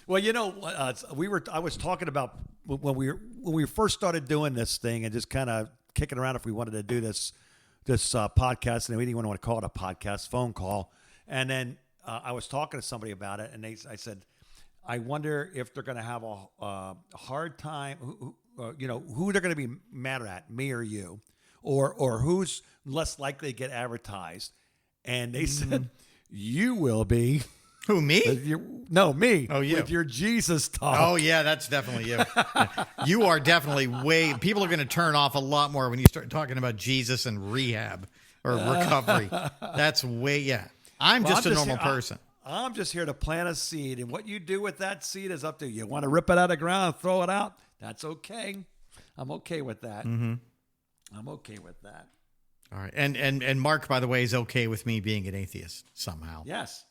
Well, I was talking about when we first started doing this thing and just kind of kicking around if we wanted to do this podcast, and we didn't even want to call it a podcast, phone call. And then I was talking to somebody about it, and I said, I wonder if they're going to have a hard time. Who they're going to be madder at, me or you, or who's less likely to get advertised. And they said, you will be. Who, me? No, me. Oh, you. With your Jesus talk. Oh, yeah, that's definitely you. Yeah. You are definitely people are going to turn off a lot more when you start talking about Jesus and rehab or recovery. That's I'm just a normal person. I'm just here to plant a seed, and what you do with that seed is up to you. You want to rip it out of the ground and throw it out? That's okay. I'm okay with that. Mm-hmm. I'm okay with that. All right. And Mark, by the way, is okay with me being an atheist somehow. Yes.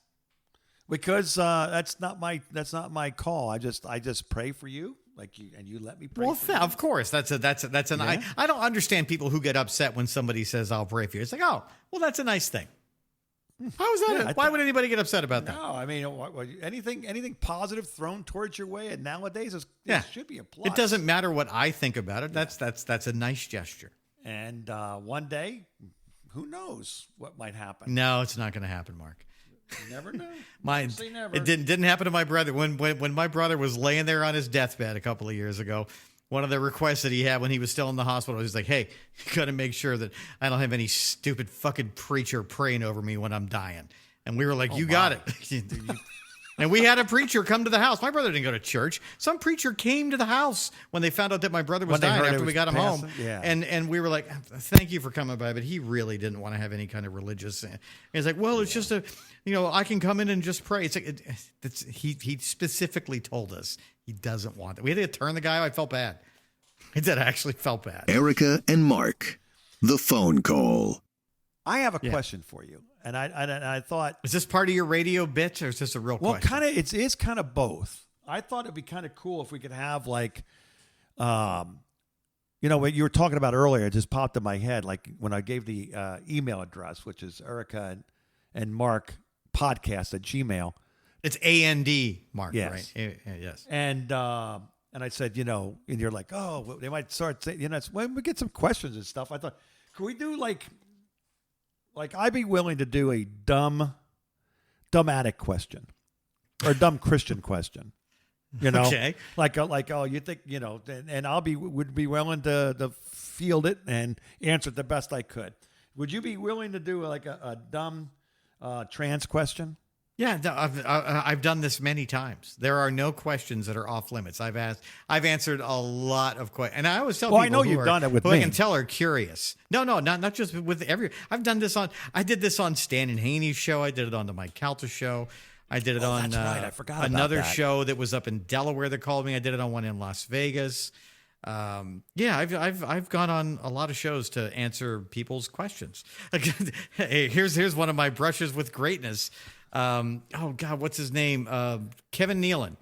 Because that's not my call. I just pray for you, and you let me pray. Well, for you. of course, that's an. Yeah. I don't understand people who get upset when somebody says I'll pray for you. It's like, oh, well, that's a nice thing. How is that? Yeah, Why would anybody get upset about that? No, I mean anything positive thrown towards your way, and nowadays it should be a plus. It doesn't matter what I think about it. That's a nice gesture. And one day, who knows what might happen? No, it's not going to happen, Mark. You never know. Say never. It didn't happen to my brother. When my brother was laying there on his deathbed a couple of years ago, one of the requests that he had when he was still in the hospital was like, hey, you got to make sure that I don't have any stupid fucking preacher praying over me when I'm dying. And we were like, you got it. And we had a preacher come to the house. My brother didn't go to church. Some preacher came to the house when they found out that my brother was dying after we got him home. Yeah. And we were like, thank you for coming by. But he really didn't want to have any kind of religious. He's like, well, it's just I can come in and just pray. It's like, he specifically told us he doesn't want that. We had to turn the guy. I felt bad. I did. I actually felt bad. Erica and Mark, the phone call. I have a question for you, and I thought, is this part of your radio bit, or is this a real question? Well, it is kind of both. I thought it'd be kind of cool if we could have what you were talking about earlier. It just popped in my head, like when I gave the email address, which is Erica and Mark podcast at Gmail. It's AND Mark, yes. Right? Yes. And I said, and you're like, oh, they might start saying, it's when we get some questions and stuff. I thought, could we do like I'd be willing to do a dumb addict question or a dumb Christian question, Okay. like, oh, you think, and would be willing to field it and answer it the best I could. Would you be willing to do like a dumb trans question? Yeah, no, I've done this many times. There are no questions that are off limits. I've answered a lot of questions, and I always tell people I know you've done it with who me. I can tell are curious. No, not just with every. I've done this I did this on Stan and Haney's show. I did it on the Mike Calta show. I did it on that's right. I forgot about another that. show that was up in Delaware that called me. I did it on one in Las Vegas. I've gone on a lot of shows to answer people's questions. Hey, here's one of my brushes with greatness. Oh God, what's his name? Kevin Nealon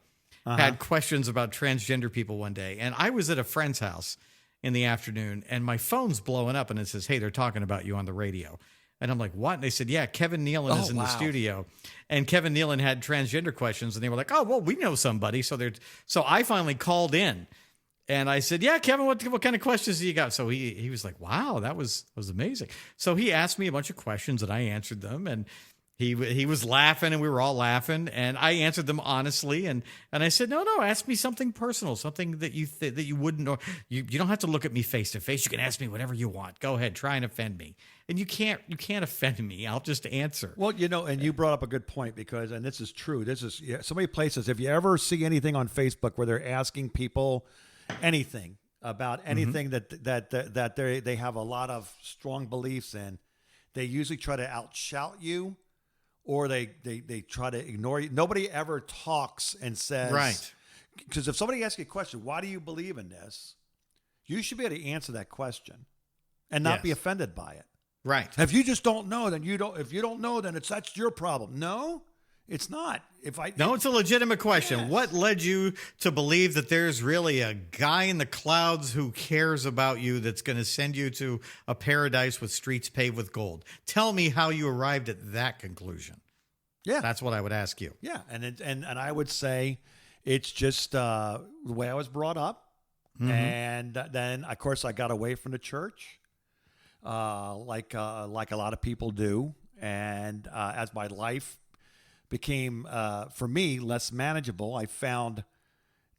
had questions about transgender people one day, and I was at a friend's house in the afternoon, and my phone's blowing up, and it says, "Hey, they're talking about you on the radio." And I'm like, "What?" And they said, "Yeah, Kevin Nealon is in the studio," and Kevin Nealon had transgender questions, and they were like, "Oh, well, we know somebody." So I finally called in. And I said, yeah, Kevin, what kind of questions do you got? So he was like, wow, that was amazing. So he asked me a bunch of questions and I answered them. And He was laughing and we were all laughing, and I answered them honestly, and I said, no, ask me something personal, something that that you wouldn't know. You don't have to look at me face to face. You can ask me whatever you want. Go ahead, try and offend me. And you can't offend me. I'll just answer. Well, and you brought up a good point because, and this is true. So many places. If you ever see anything on Facebook where they're asking people anything about anything that they have a lot of strong beliefs in, they usually try to outshout you, or they try to ignore you. Nobody ever talks and says, right. Because if somebody asks you a question, why do you believe in this? You should be able to answer that question and not be offended by it. Right. If you just don't know, then you don't. If you don't know, then that's your problem. No, it's not. No, it's a legitimate question. Yes. What led you to believe that there's really a guy in the clouds who cares about you that's going to send you to a paradise with streets paved with gold? Tell me how you arrived at that conclusion. Yeah, That's what I would ask you. yeah, and I would say it's just the way I was brought up, and then of course I got away from the church, like a lot of people do, and as my life became, for me, less manageable, I found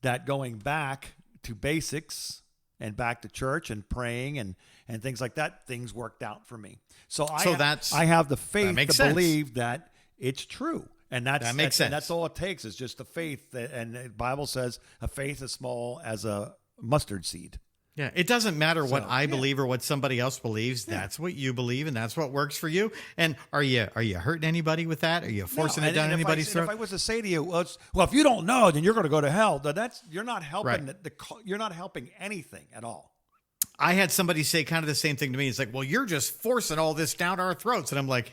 that going back to basics and back to church and praying and things like that, things worked out for me. So I have the faith to believe that it's true. And that makes sense. And that's all it takes is just the faith. And the Bible says a faith as small as a mustard seed. Yeah, it doesn't matter what I believe or what somebody else believes. Yeah. That's what you believe, and that's what works for you. And are you hurting anybody with that? Are you forcing it down anybody's throat? If I was to say to you, well, if you don't know, then you're going to go to hell. You're not helping. Right. You're not helping anything at all. I had somebody say kind of the same thing to me. It's like, well, you're just forcing all this down our throats. And I'm like,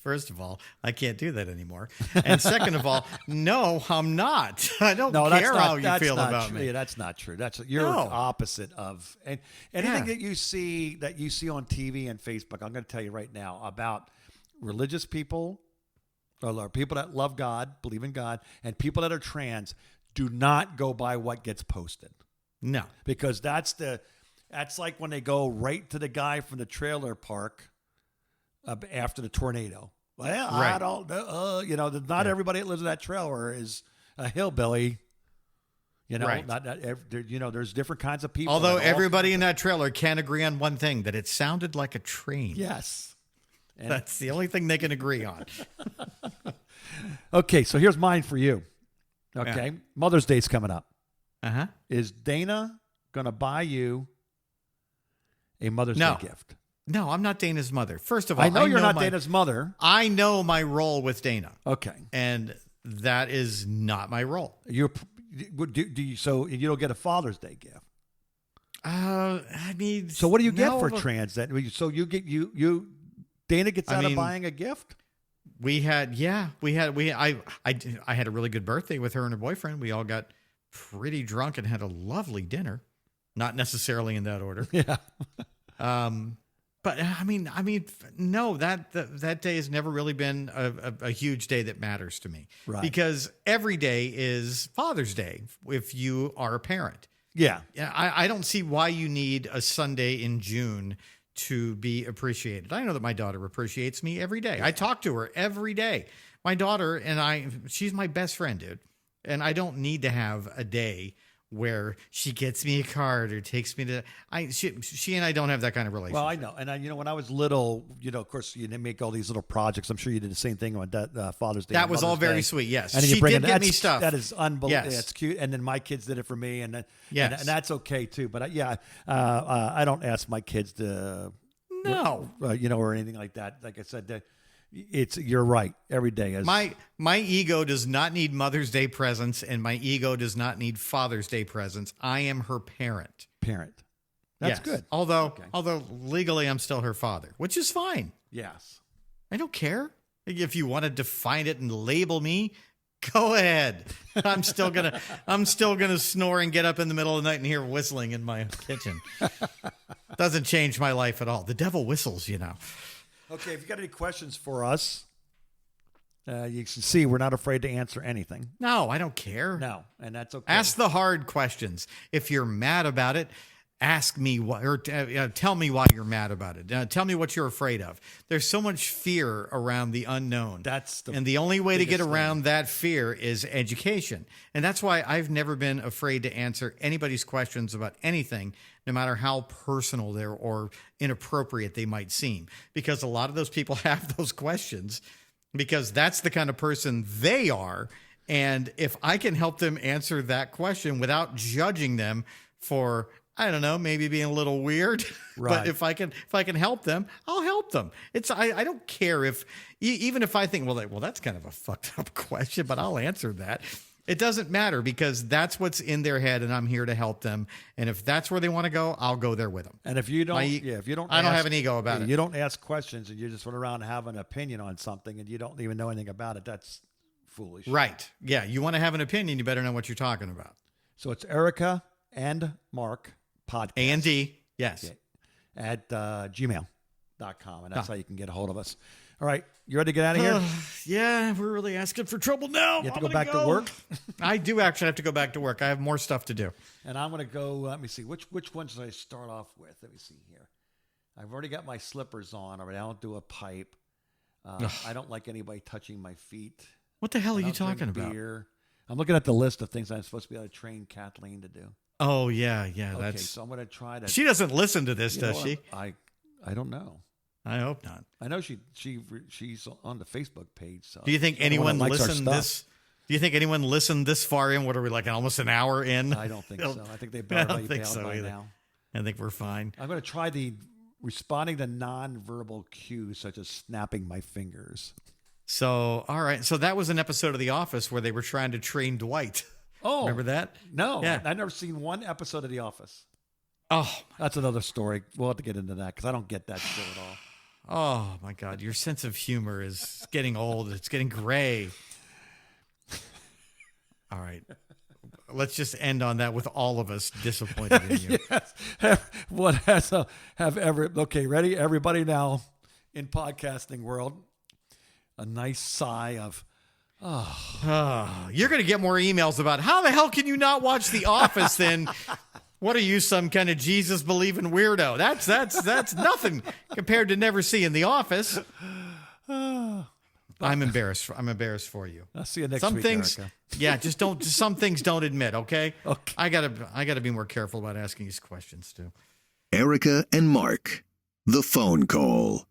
first of all, I can't do that anymore. And second of all, no, I'm not. I don't care how you feel about me. Yeah, that's not true. You're opposite of anything that you see on TV and Facebook. I'm going to tell you right now about religious people, or people that love God, believe in God, and people that are trans. Do not go by what gets posted. No, because that's like when they go right to the guy from the trailer park after the tornado. Well, right. I don't know. Not everybody that lives in that trailer is a hillbilly. Right. There's different kinds of people. Although everybody in that trailer can agree on one thing, that it sounded like a train. Yes. And that's the only thing they can agree on. Okay, so here's mine for you. Okay. Yeah. Mother's Day's coming up. Uh-huh. Is Dana going to buy you a Mother's Day gift? No, I'm not Dana's mother. First of all, I know you're not Dana's mother. I know my role with Dana. Okay. And that is not my role. So you don't get a Father's Day gift? I mean, so what do you get for trans? So you get Dana gets out of buying a gift? I had a really good birthday with her and her boyfriend. We all got pretty drunk and had a lovely dinner. Not necessarily in that order. Yeah. But no, that day has never really been a huge day that matters to me. Right. Because every day is Father's Day if you are a parent. Yeah. I don't see why you need a Sunday in June to be appreciated. I know that my daughter appreciates me every day. Yeah. I talk to her every day. My daughter and she's my best friend, dude. And I don't need to have a day where she gets me a card or takes me to. She and I don't have that kind of relationship. Well, I know, and when I was little, of course, you make all these little projects. I'm sure you did the same thing on Father's Day. That was all very sweet. Yes, and she did get me stuff. That is unbelievable. Yes. That's cute. And then my kids did it for me, and yes, and that's okay too. But I don't ask my kids to or anything like that. Like I said. You're right. Every day is my ego does not need Mother's Day presents, and my ego does not need Father's Day presents. I am her parent. That's good. Although legally I'm still her father, which is fine. Yes. I don't care if you want to define it and label me. Go ahead. I'm still gonna snore and get up in the middle of the night and hear whistling in my kitchen. Doesn't change my life at all. The devil whistles, Okay, if you got any questions for us, you can see we're not afraid to answer anything. No, I don't care. No, and that's okay. Ask the hard questions. If you're mad about it, ask me what, or tell me why you're mad about it. Tell me what you're afraid of. There's so much fear around the unknown. And the only way to get around that fear is education. And that's why I've never been afraid to answer anybody's questions about anything, no matter how personal they're or inappropriate they might seem. Because a lot of those people have those questions because that's the kind of person they are. And if I can help them answer that question without judging them for, I don't know, maybe being a little weird, Right. but if I can help them, I'll help them. I don't care if, even if I think, well, that's kind of a fucked up question, but I'll answer that. It doesn't matter because that's what's in their head and I'm here to help them. And if that's where they want to go, I'll go there with them. And if you don't, I don't have an ego about it. You don't ask questions and you just run around and have an opinion on something and you don't even know anything about it. That's foolish. Right. Yeah. You want to have an opinion, you better know what you're talking about. So it's Erica and Mark podcast. A&D. Yes. At gmail.com. And that's how you can get a hold of us. All right. You ready to get out of here? Yeah. We're really asking for trouble now. You have to go back to work? I do actually have to go back to work. I have more stuff to do. And I'm going to go, let me see. Which one should I start off with? Let me see here. I've already got my slippers on. All right. I don't do a pipe. I don't like anybody touching my feet. What the hell are I you don't drink talking about? beer. I'm looking at the list of things I'm supposed to be able to train Kathleen to do. Oh, yeah. Yeah. Okay, That's. so I'm going to try to. She doesn't listen to this, you know does what? she? I don't know. I hope not. I know she's on the Facebook page. So Do you think she's the one anyone that likes our listened stuff. this? Do you think anyone listened this far in? What are we like? Almost an hour in? I don't think so. I think they I better don't be think bailed so by either. now. I think we're fine. I'm going to try the responding to nonverbal cues such as snapping my fingers. So, all right. So that was an episode of The Office where they were trying to train Dwight. Oh, Remember that? No, Yeah. I've never seen one episode of The Office. Oh, That's another story. We'll have to get into that because I don't get that shit at all. oh my God. Your sense of humor is getting old. It's getting gray. All right. Let's just end on that with all of us disappointed in you. Yes. What has have ever? Okay, ready? Everybody now in podcasting world, a nice sigh of. You're going to get more emails about how the hell can you not watch The Office then? What are you, some kind of Jesus believing weirdo? That's nothing compared to never seeing The Office. I'm embarrassed. I'm embarrassed for you. I'll see you next Some week, things, Erica. yeah, just some things don't admit. Okay. Okay. I gotta be more careful about asking these questions too. Erica and Mark, the phone call.